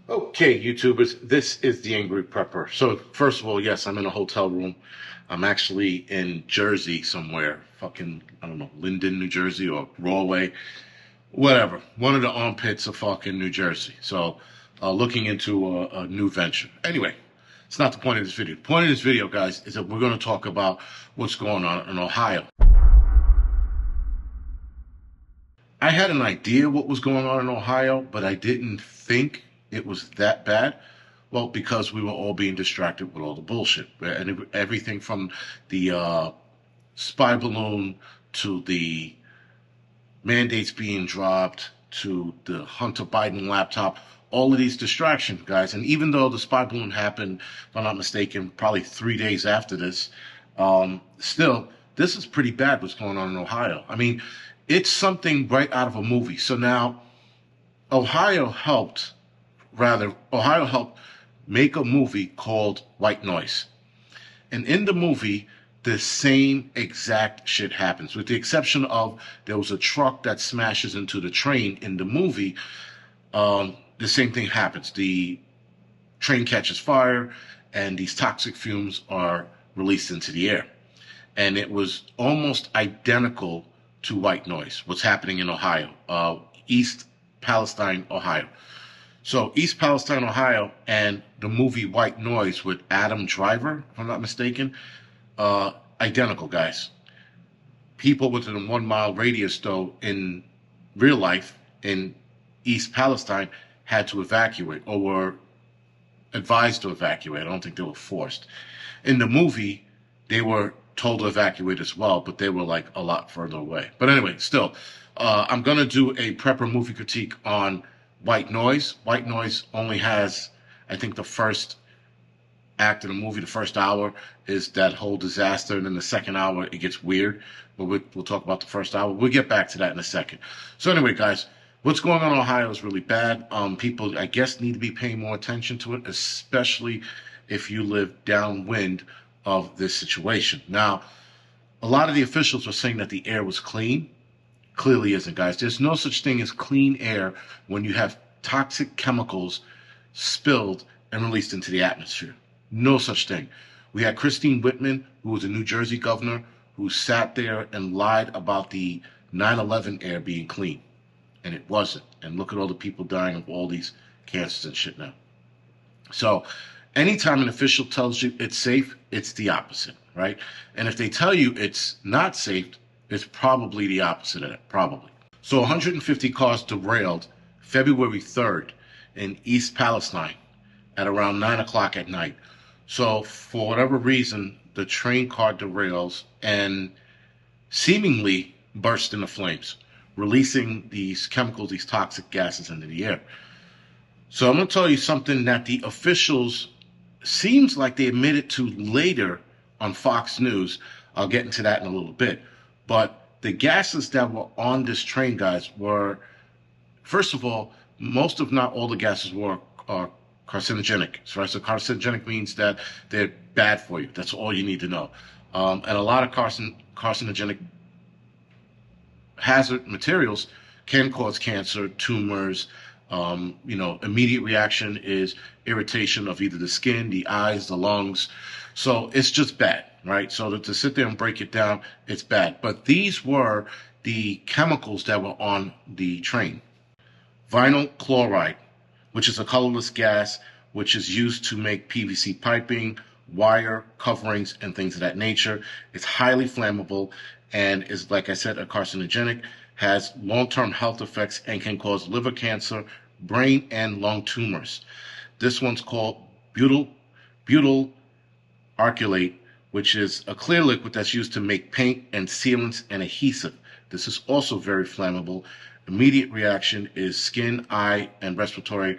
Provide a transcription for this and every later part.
Okay, YouTubers, this is the Angry Prepper. So, first of all, yes, I'm in a hotel room. I'm actually in Jersey somewhere. Fucking, I don't know, Linden, New Jersey or Rahway, whatever. One of the armpits of fucking New Jersey. So, looking into a new venture. Anyway, it's not the point of this video. The point of this video, guys, is that we're going to talk about what's going on in Ohio. I had an idea what was going on in Ohio, but I didn't think it was that bad. Well, because we were all being distracted with all the bullshit. And everything from the spy balloon to the mandates being dropped to the Hunter Biden laptop, all of these distractions, guys. And even though the spy balloon happened, if I'm not mistaken, probably 3 days after this, still, this is pretty bad what's going on in Ohio. I mean, it's something right out of a movie. So now, Ohio helped make a movie called White Noise. And in the movie, the same exact shit happens, with the exception of there was a truck that smashes into the train in the movie. The same thing happens. The train catches fire, and these toxic fumes are released into the air. And it was almost identical to White Noise, what's happening in Ohio, East Palestine, Ohio. So East Palestine, Ohio, and the movie White Noise with Adam Driver, if I'm not mistaken, identical, guys. People within a 1 mile radius, though, in real life in East Palestine had to evacuate or were advised to evacuate. I don't think they were forced. In the movie, they were told to evacuate as well, but they were like a lot further away. But anyway, still, I'm going to do a prepper movie critique on White Noise. White Noise only has, I think, the first act of the movie, the first hour, is that whole disaster, and then the second hour, it gets weird. But we'll talk about the first hour. We'll get back to that in a second. So anyway, guys, what's going on in Ohio is really bad. People, I guess, need to be paying more attention to it, especially if you live downwind of this situation. Now, a lot of the officials were saying that the air was clean. Clearly isn't, guys. There's no such thing as clean air when you have toxic chemicals spilled and released into the atmosphere. No such thing. We had Christine Whitman, who was a New Jersey governor, who sat there and lied about the 9/11 air being clean. And it wasn't. And look at all the people dying of all these cancers and shit now. So anytime an official tells you it's safe, it's the opposite, right? And if they tell you it's not safe, it's probably the opposite of that, probably. So 150 cars derailed February 3rd in East Palestine at around 9 o'clock at night. So for whatever reason, the train car derails and seemingly bursts into flames, releasing these chemicals, these toxic gases into the air. So I'm going to tell you something that the officials seems like they admitted to later on Fox News. I'll get into that in a little bit. But the gases that were on this train, guys, were, first of all, most if not all the gases were carcinogenic. So carcinogenic means that they're bad for you. That's all you need to know. And a lot of carcinogenic hazard materials can cause cancer, tumors. Immediate reaction is irritation of either the skin, the eyes, the lungs. So it's just bad, right? So to sit there and break it down, it's bad. But these were the chemicals that were on the train. Vinyl chloride, which is a colorless gas, which is used to make PVC piping, wire coverings, and things of that nature. It's highly flammable and is, like I said, a carcinogenic, has long-term health effects, and can cause liver cancer, brain and lung tumors. This one's called butyl alkylate, which is a clear liquid that's used to make paint and sealants and adhesive. This is also very flammable. Immediate reaction is skin, eye, and respiratory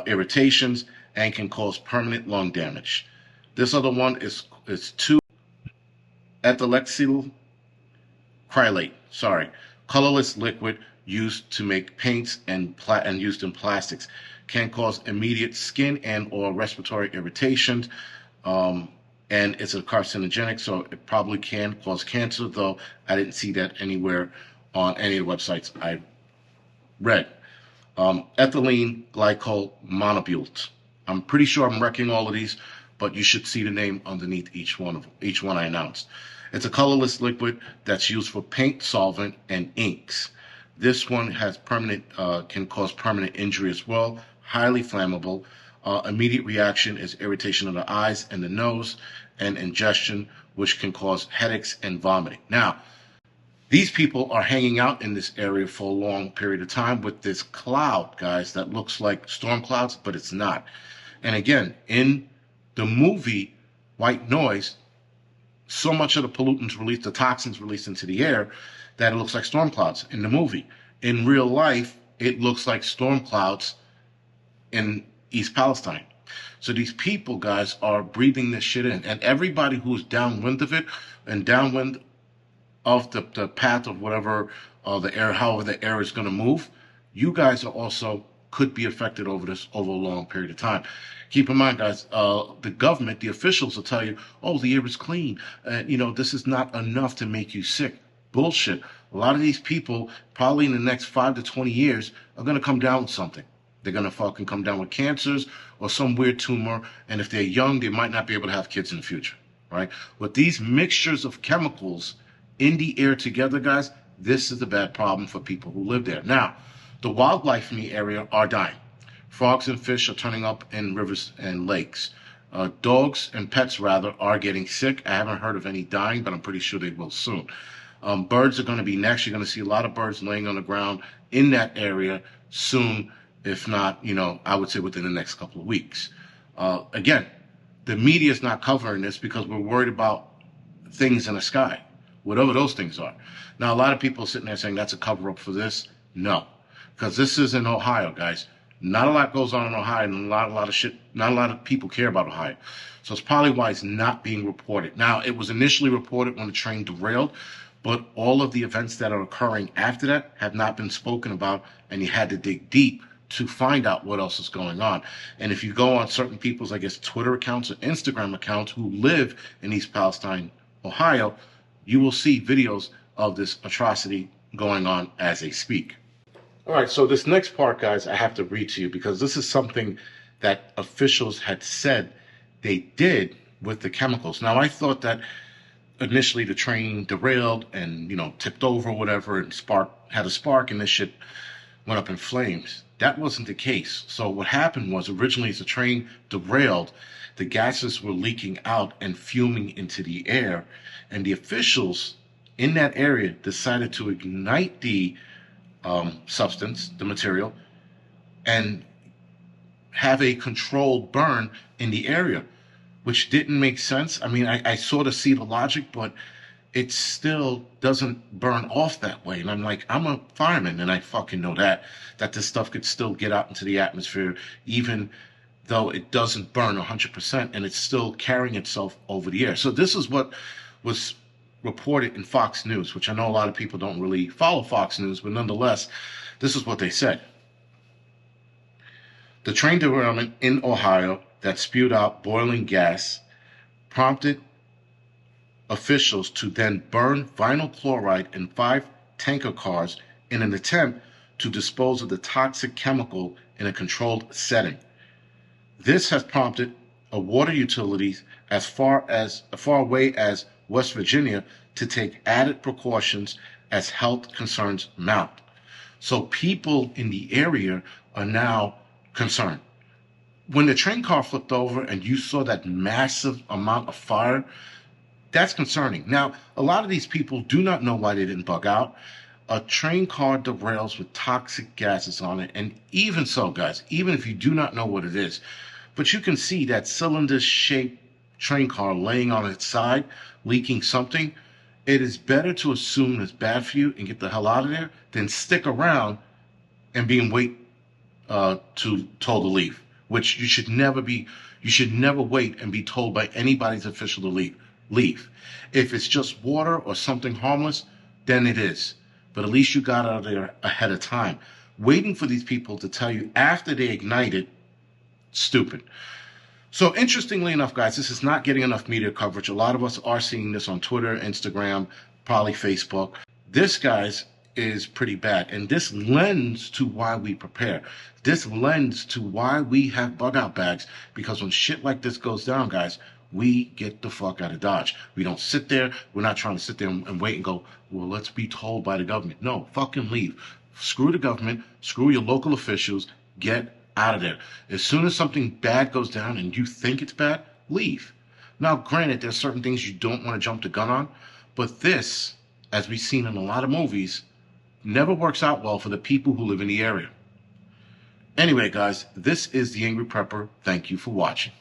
irritations, and can cause permanent lung damage. This other one is 2-ethylhexyl chrylate, colorless liquid used to make paints and used in plastics. Can cause immediate skin and or respiratory irritations, and it's a carcinogenic, so it probably can cause cancer, though I didn't see that anywhere on any of the websites I read. ethylene glycol monobute. I'm pretty sure I'm wrecking all of these, but you should see the name underneath each one of them, each one I announced. It's a colorless liquid that's used for paint, solvent, and inks. This one has can cause permanent injury as well. Highly flammable. Immediate reaction is irritation of the eyes and the nose, and ingestion, which can cause headaches and vomiting. Now, these people are hanging out in this area for a long period of time with this cloud, guys, that looks like storm clouds, but it's not. And again, in the movie White Noise, so much of the pollutants released, the toxins released into the air, that it looks like storm clouds in the movie. In real life, it looks like storm clouds in East Palestine. So these people, guys, are breathing this shit in. And everybody who's downwind of it and downwind of the path of whatever the air, however the air is going to move, you guys are also could be affected over a long period of time. Keep in mind, guys, the government, the officials will tell you, oh, the air is clean. This is not enough to make you sick. Bullshit. A lot of these people, probably in the next 5 to 20 years, are going to come down with something. They're going to fucking come down with cancers or some weird tumor. And if they're young, they might not be able to have kids in the future, right? With these mixtures of chemicals in the air together, guys, this is a bad problem for people who live there. Now, the wildlife in the area are dying. Frogs and fish are turning up in rivers and lakes. Dogs and pets, rather, are getting sick. I haven't heard of any dying, but I'm pretty sure they will soon. Birds are going to be next. You're going to see a lot of birds laying on the ground in that area soon, if not, I would say within the next couple of weeks. Again, the media is not covering this because we're worried about things in the sky, whatever those things are. Now, a lot of people are sitting there saying that's a cover-up for this. No, because this is in Ohio, guys. Not a lot goes on in Ohio, and not a lot of people care about Ohio. So it's probably why it's not being reported. Now, it was initially reported when the train derailed, but all of the events that are occurring after that have not been spoken about, and you had to dig deep to find out what else is going on. And if you go on certain people's, I guess, Twitter accounts or Instagram accounts who live in East Palestine, Ohio, you will see videos of this atrocity going on as they speak. All right, so this next part, guys, I have to read to you because this is something that officials had said they did with the chemicals. Now, I thought that initially the train derailed and, tipped over or whatever and had a spark and this shit went up in flames. That wasn't the case. So what happened was originally as the train derailed, the gases were leaking out and fuming into the air, and the officials in that area decided to ignite the substance, the material, and have a controlled burn in the area, which didn't make sense. I mean, I sort of see the logic, but it still doesn't burn off that way. And I'm like, I'm a fireman, and I fucking know that this stuff could still get out into the atmosphere, even though it doesn't burn 100%, and it's still carrying itself over the air. So this is what was reported in Fox News, which I know a lot of people don't really follow Fox News, but nonetheless, this is what they said. The train derailment in Ohio that spewed out boiling gas prompted officials to then burn vinyl chloride in 5 tanker cars in an attempt to dispose of the toxic chemical in a controlled setting. This has prompted a water utilities as far away as West Virginia to take added precautions as health concerns mount. So people in the area are now concerned. When the train car flipped over and you saw that massive amount of fire, that's concerning. Now, a lot of these people do not know why they didn't bug out. A train car derails with toxic gases on it. And even so, guys, even if you do not know what it is, but you can see that cylinder-shaped train car laying on its side, leaking something, it is better to assume it's bad for you and get the hell out of there than stick around and be in wait to told to leave, which you should never wait and be told by anybody's official to leave. If it's just water or something harmless, then it is. But at least you got out of there ahead of time. Waiting for these people to tell you after they ignited, stupid. So interestingly enough, guys, this is not getting enough media coverage. A lot of us are seeing this on Twitter, Instagram, probably Facebook. This, guys, is pretty bad. And this lends to why we prepare. This lends to why we have bug out bags, because when shit like this goes down, guys, we get the fuck out of Dodge. We don't sit there. We're not trying to sit there and wait and go, well, let's be told by the government. No, fucking leave. Screw the government. Screw your local officials. Get out of there. As soon as something bad goes down and you think it's bad, leave. Now, granted, there's certain things you don't want to jump the gun on, but this, as we've seen in a lot of movies, never works out well for the people who live in the area. Anyway, guys, this is The Angry Prepper. Thank you for watching.